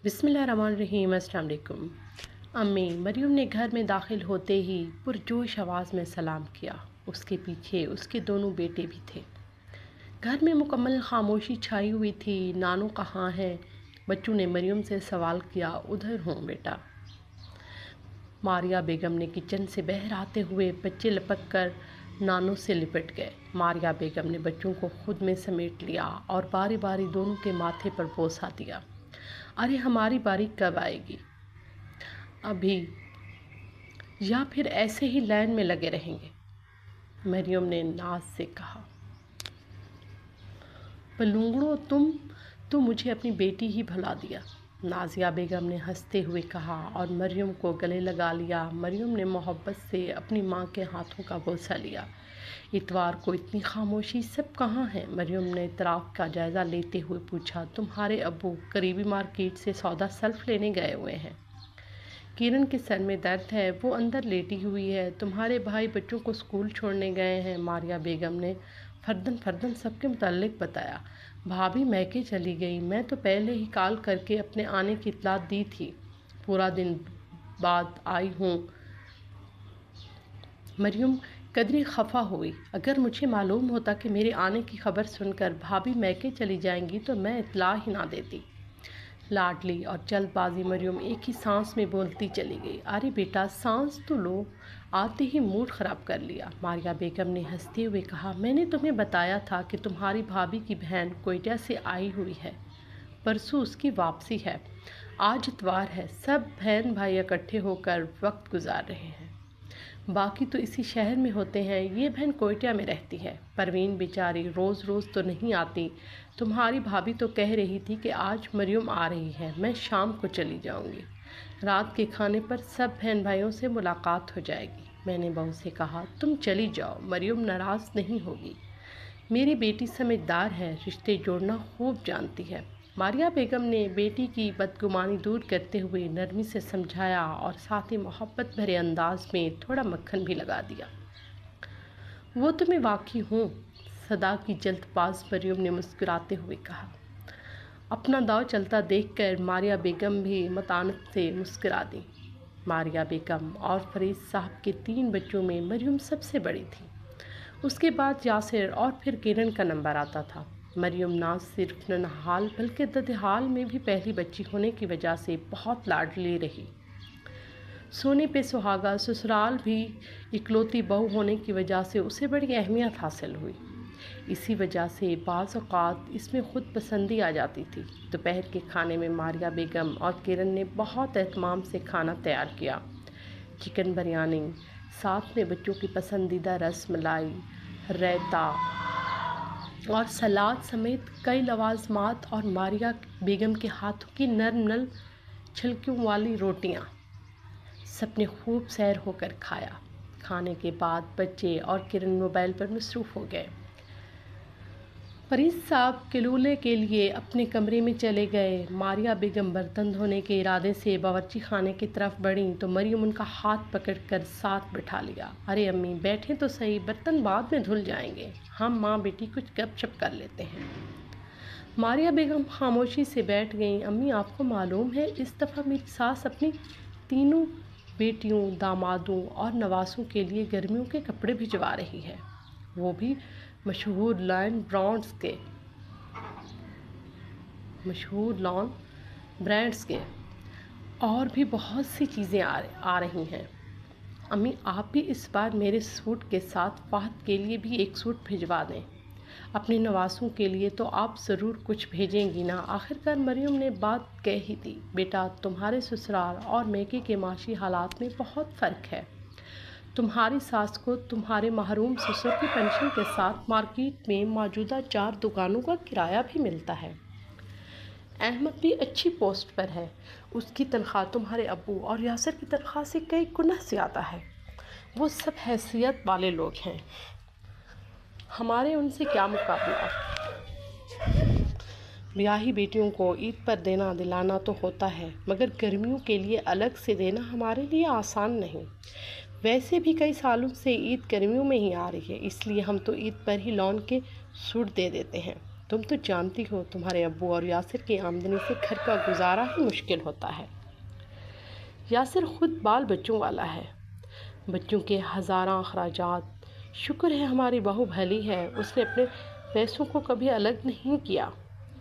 बिस्मिल्लाहिर्रहमानिर्रहीम। अस्सलाम वालेकुम। अम्मी मरियम ने घर में दाखिल होते ही पुरजोश आवाज़ में सलाम किया। उसके पीछे उसके दोनों बेटे भी थे। घर में मुकम्मल खामोशी छाई हुई थी। नानू कहाँ है? बच्चों ने मरियम से सवाल किया। उधर हूँ बेटा। मारिया बेगम ने किचन से बाहर आते हुए बच्चे लपक कर नानू से लिपट गए। मारिया बेगम ने बच्चों को खुद में समेट लिया और बारी बारी दोनों के माथे पर बोसा दिया। अरे हमारी बारी कब आएगी? अभी, या फिर ऐसे ही लाइन में लगे रहेंगे? मरियम ने नाज से कहा। बलूंगड़ो, तुम मुझे अपनी बेटी ही भुला दिया। नाजिया बेगम ने हंसते हुए कहा और मरियम को गले लगा लिया। मरियम ने मोहब्बत से अपनी माँ के हाथों का बोसा लिया। इतवार को इतनी खामोशी, सब कहाँ हैं? मरियम ने इतराफ़ का जायज़ा लेते हुए पूछा। तुम्हारे अब्बू करीबी मार्केट से सौदा सल्फ लेने गए हुए हैं। किरण के सर में दर्द है, वो अंदर लेटी हुई है। तुम्हारे भाई बच्चों को स्कूल छोड़ने गए हैं। मारिया बेगम ने फर्दन फर्दन सबके मुताल्लिक बताया। भाभी मैके चली गई। मैं तो पहले ही कॉल करके अपने आने की इत्तला दी थी। पूरा दिन बाद आई हूँ। मरियम कदरी खफा हुई। अगर मुझे मालूम होता कि मेरे आने की खबर सुनकर भाभी मैके चली जाएंगी तो मैं इत्तला ही ना देती। लाडली और जल्दबाजी मरियम एक ही सांस में बोलती चली गई। अरे बेटा, सांस तो लो, आते ही मूड ख़राब कर लिया। मारिया बेगम ने हंसते हुए कहा। मैंने तुम्हें बताया था कि तुम्हारी भाभी की बहन कोयटा से आई हुई है। परसों उसकी वापसी है। आज इतवार है। सब बहन भाई इकट्ठे होकर वक्त गुजार रहे हैं। बाकी तो इसी शहर में होते हैं। ये बहन कोयटा में रहती है। परवीन बेचारी रोज़ रोज़ तो नहीं आती। तुम्हारी भाभी तो कह रही थी कि आज मरियम आ रही है, मैं शाम को चली जाऊंगी। रात के खाने पर सब बहन भाइयों से मुलाकात हो जाएगी। मैंने बहू से कहा, तुम चली जाओ, मरियम नाराज़ नहीं होगी। मेरी बेटी समझदार है, रिश्ते जोड़ना खूब जानती है। मारिया बेगम ने बेटी की बदगुमानी दूर करते हुए नरमी से समझाया और साथ ही मोहब्बत भरे अंदाज में थोड़ा मक्खन भी लगा दिया। वो तो मैं वाकई हूँ, सदा की जल्दबाज मरियम ने मुस्कुराते हुए कहा। अपना दाव चलता देखकर मारिया बेगम भी मतानत से मुस्कुरा दी। मारिया बेगम और फरीद साहब के 3 बच्चों में मरियम सबसे बड़ी थी। उसके बाद यासिर और फिर किरण का नंबर आता था। मरियम ना सिर्फ ननहाल बल्कि ददहाल में भी पहली बच्ची होने की वजह से बहुत लाडली रही। सोने पे सुहागा, ससुराल भी इकलौती बहू होने की वजह से उसे बड़ी अहमियत हासिल हुई। इसी वजह से बाज़ औक़ात इसमें खुद पसंदी आ जाती थी। दोपहर के खाने में मारिया बेगम और किरण ने बहुत एहतमाम से खाना तैयार किया। चिकन बिरयानी, साथ में बच्चों की पसंदीदा रस मलाई, रायता और सलाद समेत कई लवाज़मात और मारिया बेगम के हाथों की नरम नरम छिलकियों वाली रोटियां। सबने खूब सैर होकर खाया। खाने के बाद बच्चे और किरण मोबाइल पर मसरूफ़ हो गए। फरीद साहब किलूले के लिए अपने कमरे में चले गए। मारिया बेगम बर्तन धोने के इरादे से बावर्ची खाने की तरफ बढ़ी तो मरियम उनका हाथ पकड़कर साथ बिठा लिया। अरे अम्मी, बैठें तो सही, बर्तन बाद में धुल जाएंगे। हम माँ बेटी कुछ गपशप कर लेते हैं। मारिया बेगम खामोशी से बैठ गईं। अम्मी, आपको मालूम है इस दफ़ा मेरी सास अपनी तीनों बेटियों, दामादों और नवासों के लिए गर्मियों के कपड़े भिजवा रही है, वो भी मशहूर लॉन ब्रांड्स के। और भी बहुत सी चीज़ें आ रही हैं। अम्मी, आप भी इस बार मेरे सूट के साथ फाहद के लिए भी एक सूट भिजवा दें। अपने नवासों के लिए तो आप ज़रूर कुछ भेजेंगी ना। आखिरकार मरियम ने बात कह ही दी। बेटा, तुम्हारे ससुराल और मैके के माशी हालात में बहुत फ़र्क है। तुम्हारी सास को तुम्हारे महरूम ससुर की पेंशन के साथ मार्केट में मौजूदा 4 दुकानों का किराया भी मिलता है। अहमद भी अच्छी पोस्ट पर है। उसकी तनख्वाह तुम्हारे अब्बू और यासिर की तनख्वाह से कई गुना ज़्यादा है। वो सब हैसियत वाले लोग हैं, हमारे उनसे क्या मुकाबला। ब्याही बेटियों को ईद पर देना दिलाना तो होता है, मगर गर्मियों के लिए अलग से देना हमारे लिए आसान नहीं। वैसे भी कई सालों से ईद गर्मियों में ही आ रही है, इसलिए हम तो ईद पर ही लॉन के सूट दे देते हैं। تم تو جانتی ہو تمہارے ابو اور یاسر کی آمدنی سے گھر کا گزارا ہی مشکل ہوتا ہے۔ یاسر خود بال بچوں والا ہے، بچوں کے ہزاراں اخراجات۔ شکر ہے ہماری بہو بھلی ہے، اس نے اپنے پیسوں کو کبھی الگ نہیں کیا۔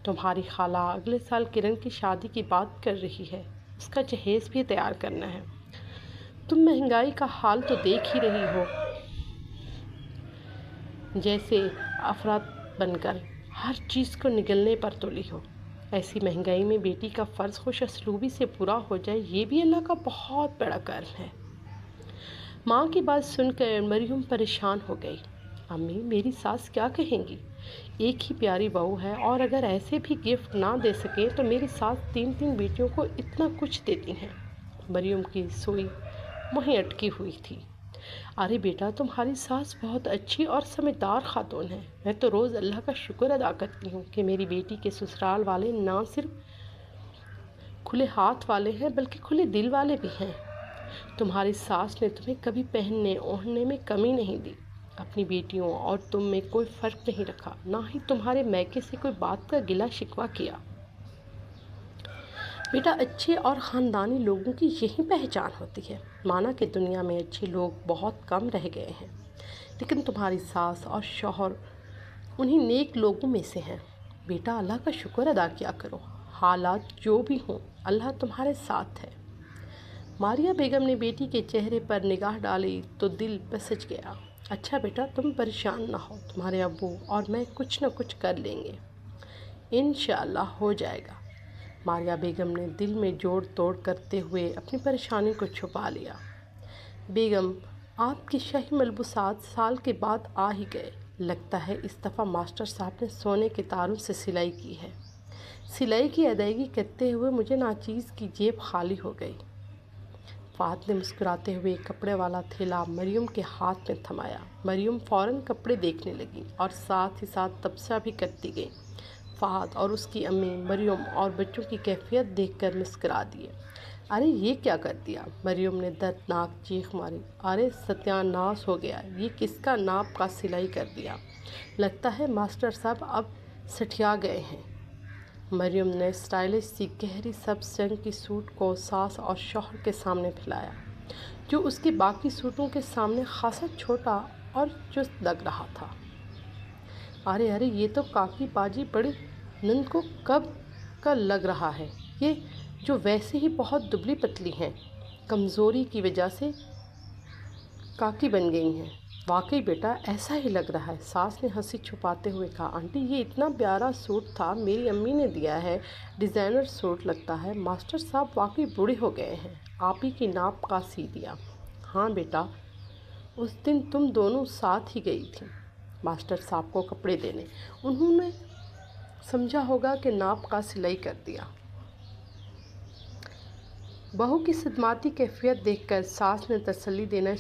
تمہاری خالہ اگلے سال کرن کی شادی کی بات کر رہی ہے، اس کا جہیز بھی تیار کرنا ہے۔ تم مہنگائی کا حال تو دیکھ ہی رہی ہو، جیسے افراد بن کر ہر چیز کو نگلنے پر تلی ہو۔ ایسی مہنگائی میں بیٹی کا فرض خوش اسلوبی سے پورا ہو جائے، یہ بھی اللہ کا بہت بڑا کرم ہے۔ ماں کی بات سن کر مریم پریشان ہو گئی۔ امی، میری ساس کیا کہیں گی؟ ایک ہی پیاری بہو ہے، اور اگر ایسے بھی گفٹ نہ دے سکے تو میری ساس 3 بیٹیوں کو اتنا کچھ دیتی ہیں۔ مریم کی سوئی وہیں اٹکی ہوئی تھی۔ ارے بیٹا، تمہاری ساس بہت اچھی اور سمجھدار خاتون ہے۔ میں تو روز اللہ کا شکر ادا کرتی ہوں کہ میری بیٹی کے سسرال والے نہ صرف کھلے ہاتھ والے ہیں بلکہ کھلے دل والے بھی ہیں۔ تمہاری ساس نے تمہیں کبھی پہننے اوڑھنے میں کمی نہیں دی، اپنی بیٹیوں اور تم میں کوئی فرق نہیں رکھا، نہ ہی تمہارے میکے سے کوئی بات کا گلہ شکوہ کیا۔ بیٹا، اچھے اور خاندانی لوگوں کی یہی پہچان ہوتی ہے۔ مانا کہ دنیا میں اچھے لوگ بہت کم رہ گئے ہیں، لیکن تمہاری ساس اور شوہر انہی نیک لوگوں میں سے ہیں۔ بیٹا، اللہ کا شکر ادا کیا کرو، حالات جو بھی ہوں اللہ تمہارے ساتھ ہے۔ ماریہ بیگم نے بیٹی کے چہرے پر نگاہ ڈالی تو دل پسج گیا۔ اچھا بیٹا، تم پریشان نہ ہو، تمہارے ابو اور میں کچھ نہ کچھ کر لیں گے، انشاءاللہ ہو جائے گا۔ ماریہ بیگم نے دل میں جوڑ توڑ کرتے ہوئے اپنی پریشانی کو چھپا لیا۔ بیگم، آپ کے شاہی ملبوسات سال کے بعد آ ہی گئے، لگتا ہے اس دفعہ ماسٹر صاحب نے سونے کے تاروں سے سلائی کی ہے۔ سلائی کی ادائیگی کرتے ہوئے مجھے ناچیز کی جیب خالی ہو گئی۔ فہد نے مسکراتے ہوئے کپڑے والا تھیلا مریم کے ہاتھ میں تھمایا۔ مریم فوراً کپڑے دیکھنے لگی اور ساتھ ہی ساتھ تبصرہ بھی کرتی گئی۔ فہد اور اس کی امی مریم اور بچوں کی کیفیت دیکھ کر مسکرا دیے۔ ارے یہ کیا کر دیا؟ مریم نے دردناک چیخ ماری۔ ارے ستیہ ناس ہو گیا، یہ کس کا ناپ کا سلائی کر دیا؟ لگتا ہے ماسٹر صاحب اب سٹھیا گئے ہیں۔ مریم نے اسٹائلش سی گہری سبز رنگ کی سوٹ کو ساس اور شوہر کے سامنے پھیلایا، جو اس کے باقی سوٹوں کے سامنے خاصا چھوٹا اور چست لگ رہا تھا۔ ارے یہ تو کاکی باجی بڑی نند کو کب کا لگ رہا ہے، یہ جو ویسے ہی بہت دبلی پتلی ہیں، کمزوری کی وجہ سے کاکی بن گئی ہیں۔ واقعی بیٹا ایسا ہی لگ رہا ہے، ساس نے ہنسی چھپاتے ہوئے کہا۔ آنٹی، یہ اتنا پیارا سوٹ تھا، میری امی نے دیا ہے، ڈیزائنر سوٹ لگتا ہے۔ ماسٹر صاحب واقعی بوڑھے ہو گئے ہیں، آپ ہی کی ناپ کا سی دیا۔ ہاں بیٹا، اس دن تم دونوں ساتھ ہی گئی تھی ماسٹر صاحب کو کپڑے دینے، انہوں نے سمجھا ہوگا کہ ناپ کا سلائی کر دیا۔ بہو کی صدماتی کیفیت دیکھ کر ساس نے تسلی دینا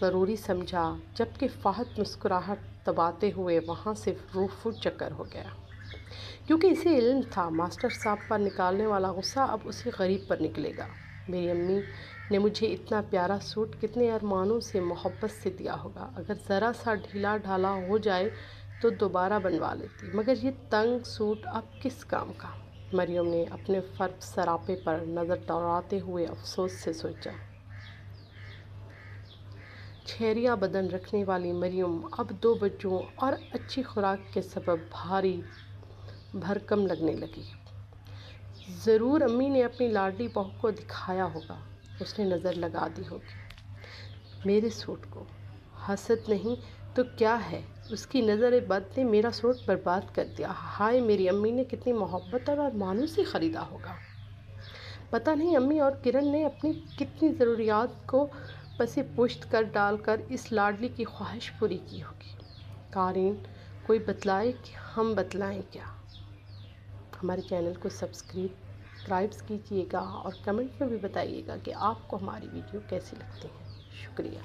ضروری سمجھا، جبکہ فہد مسکراہٹ دباتے ہوئے وہاں سے رفو چکر ہو گیا، کیونکہ اسے علم تھا ماسٹر صاحب پر نکالنے والا غصہ اب اسی غریب پر نکلے گا۔ میری امی نے مجھے اتنا پیارا سوٹ کتنے ارمانوں سے محبت سے دیا ہوگا، اگر ذرا سا ڈھیلا ڈھالا ہو جائے تو دوبارہ بنوا لیتی، مگر یہ تنگ سوٹ اب کس کام کا؟ مریم نے اپنے فرب سراپے پر نظر دوڑاتے ہوئے افسوس سے سوچا۔ چھیریا بدن رکھنے والی مریم اب 2 بچوں اور اچھی خوراک کے سبب بھاری بھرکم لگنے لگی۔ ضرور امی نے اپنی لاڈلی بہو کو دکھایا ہوگا، اس نے نظر لگا دی ہوگی میرے سوٹ کو۔ حسد نہیں تو کیا ہے، اس کی نظر بد نے میرا سوٹ برباد کر دیا۔ ہائے، میری امی نے کتنی محبت اور ارمانوں سے خریدا ہوگا۔ پتہ نہیں امی اور کرن نے اپنی کتنی ضروریات کو پسِ پشت کر ڈال کر اس لاڈلی کی خواہش پوری کی ہوگی۔ قارئین، کوئی بتلائے کہ ہم بتلائیں کیا؟ ہمارے چینل کو سبسکرائب کیجیے گا اور کمنٹ میں بھی بتائیے گا کہ آپ کو ہماری ویڈیو کیسی لگتی ہیں۔ شکریہ۔